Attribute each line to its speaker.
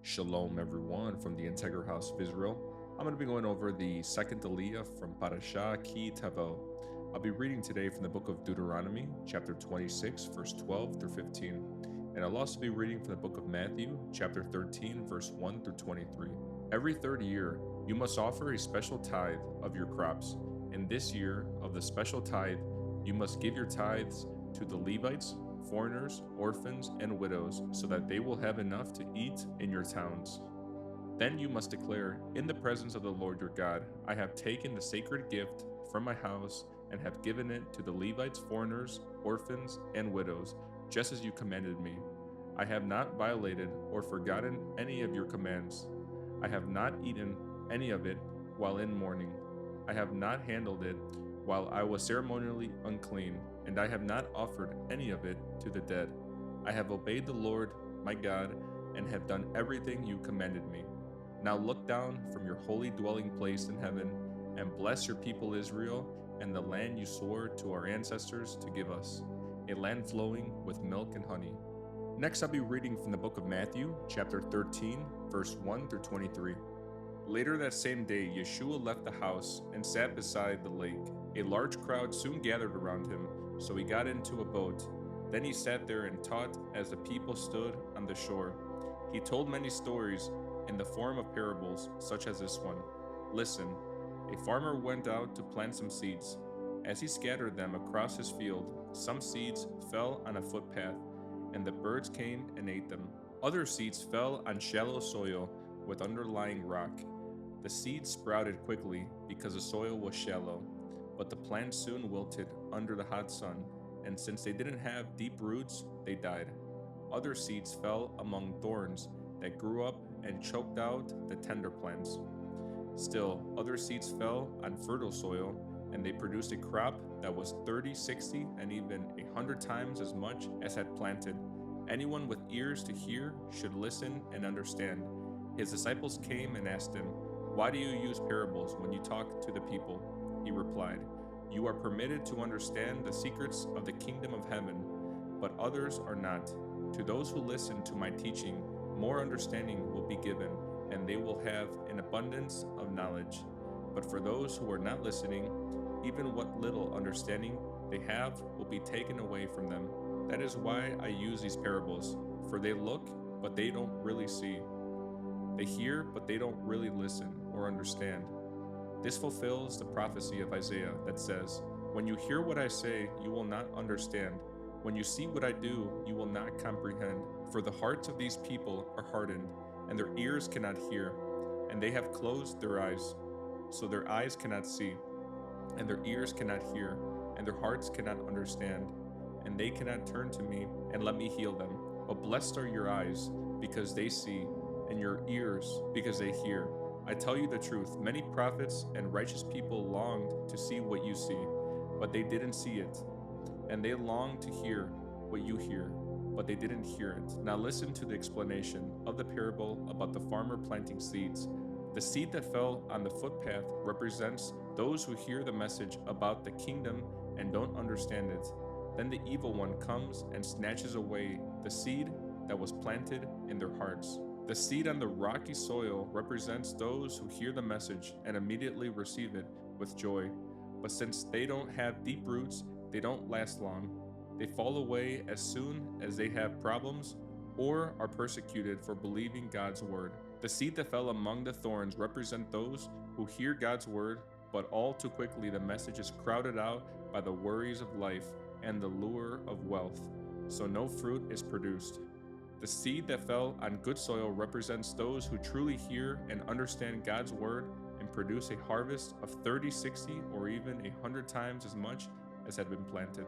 Speaker 1: Shalom, everyone, from the Integral House of Israel. I'm going to be going over the second Aliyah from Parashah Ki Tavo. I'll be reading today from the book of Deuteronomy, chapter 26, verse 12 through 15. And I'll also be reading from the book of Matthew, chapter 13, verse 1 through 23. Every third year, you must offer a special tithe of your crops. And this year, of the special tithe, you must give your tithes to the Levites, foreigners, orphans, and widows, so that they will have enough to eat in your towns. Then you must declare, in the presence of the Lord your God, I have taken the sacred gift from my house and have given it to the Levites, foreigners, orphans, and widows, just as you commanded me. I have not violated or forgotten any of your commands. I have not eaten any of it while in mourning. I have not handled it while I was ceremonially unclean, and I have not offered any of it to the dead. I have obeyed the Lord my God and have done everything you commanded me. Now look down from your holy dwelling place in heaven and bless your people Israel and the land you swore to our ancestors to give us, a land flowing with milk and honey. Next, I'll be reading from the book of Matthew, chapter 13, verse 1 through 23. Later that same day, Yeshua left the house and sat beside the lake. A large crowd soon gathered around him, so he got into a boat. Then he sat there and taught as the people stood on the shore. He told many stories in the form of parables, such as this one. Listen, a farmer went out to plant some seeds. As he scattered them across his field, some seeds fell on a footpath, and the birds came and ate them. Other seeds fell on shallow soil with underlying rock. The seeds sprouted quickly because the soil was shallow, but the plants soon wilted under the hot sun, and since they didn't have deep roots, they died. Other seeds fell among thorns that grew up and choked out the tender plants. Still, other seeds fell on fertile soil, and they produced a crop that was 30, 60, and even 100 times as much as had planted. Anyone with ears to hear should listen and understand. His disciples came and asked him, "Why do you use parables when you talk to the people?" He replied, "You are permitted to understand the secrets of the kingdom of heaven, but others are not. To those who listen to my teaching, more understanding will be given, and they will have an abundance of knowledge. But for those who are not listening, even what little understanding they have will be taken away from them. That is why I use these parables, for they look, but they don't really see. They hear, but they don't really listen or understand." This fulfills the prophecy of Isaiah that says, "When you hear what I say, you will not understand. When you see what I do, you will not comprehend. For the hearts of these people are hardened, and their ears cannot hear, and they have closed their eyes, so their eyes cannot see, and their ears cannot hear, and their hearts cannot understand, and they cannot turn to me and let me heal them. But blessed are your eyes, because they see, and your ears, because they hear. I tell you the truth, many prophets and righteous people longed to see what you see, but they didn't see it. And they longed to hear what you hear, but they didn't hear it. Now listen to the explanation of the parable about the farmer planting seeds. The seed that fell on the footpath represents those who hear the message about the kingdom and don't understand it. Then the evil one comes and snatches away the seed that was planted in their hearts. The seed on the rocky soil represents those who hear the message and immediately receive it with joy. But since they don't have deep roots, they don't last long. They fall away as soon as they have problems or are persecuted for believing God's word. The seed that fell among the thorns represent those who hear God's word, but all too quickly the message is crowded out by the worries of life and the lure of wealth, so no fruit is produced. The seed that fell on good soil represents those who truly hear and understand God's word and produce a harvest of 30, 60, or even 100 times as much as had been planted.